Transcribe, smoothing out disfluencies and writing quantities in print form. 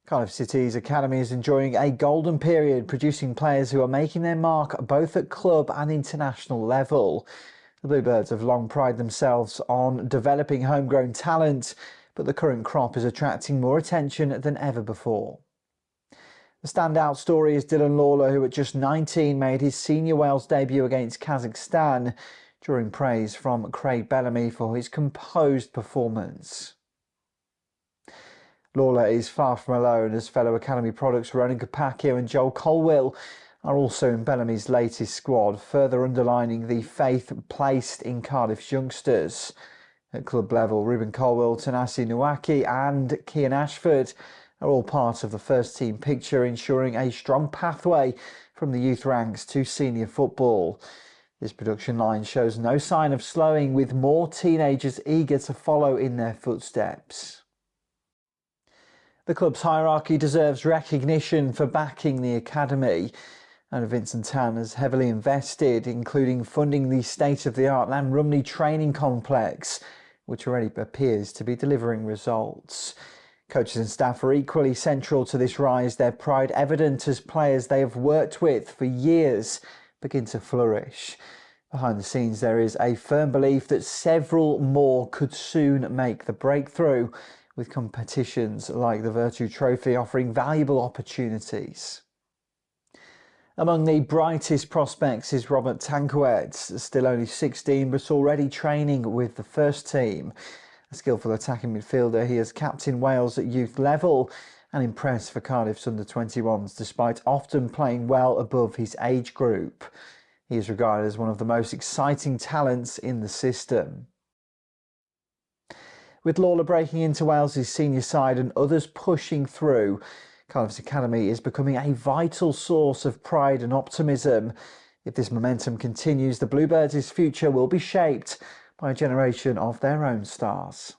Cardiff City's academy is enjoying a golden period, producing players who are making their mark both at club and international level. The Bluebirds have long prided themselves on developing homegrown talent, but the current crop is attracting more attention than ever before. The standout story is Dylan Lawlor, who at just 19 made his senior Wales debut against Kazakhstan, drawing praise from Craig Bellamy for his composed performance. Lawlor is far from alone, as fellow academy products Ronan Capaccio and Joel Colwill are also in Bellamy's latest squad, further underlining the faith placed in Cardiff's youngsters. At club level, Ruben Colwill, Tanasi Nwaki and Kian Ashford are all part of the first team picture, ensuring a strong pathway from the youth ranks to senior football. This production line shows no sign of slowing, with more teenagers eager to follow in their footsteps. The club's hierarchy deserves recognition for backing the academy, and Vincent Tan has heavily invested, including funding the state-of-the-art Llanrumney training complex, which already appears to be delivering results. Coaches and staff are equally central to this rise, their pride evident as players they have worked with for years begin to flourish. Behind the scenes, there is a firm belief that several more could soon make the breakthrough, with competitions like the Virtue Trophy offering valuable opportunities. Among the brightest prospects is Robert Tanquet, still only 16 but already training with the first team. A skillful attacking midfielder, he has captained Wales at youth level and impressed for Cardiff's under-21s despite often playing well above his age group. He is regarded as one of the most exciting talents in the system. With Lawlor breaking into Wales' senior side and others pushing through, Cardiff's academy is becoming a vital source of pride and optimism. If this momentum continues, the Bluebirds' future will be shaped by a generation of their own stars.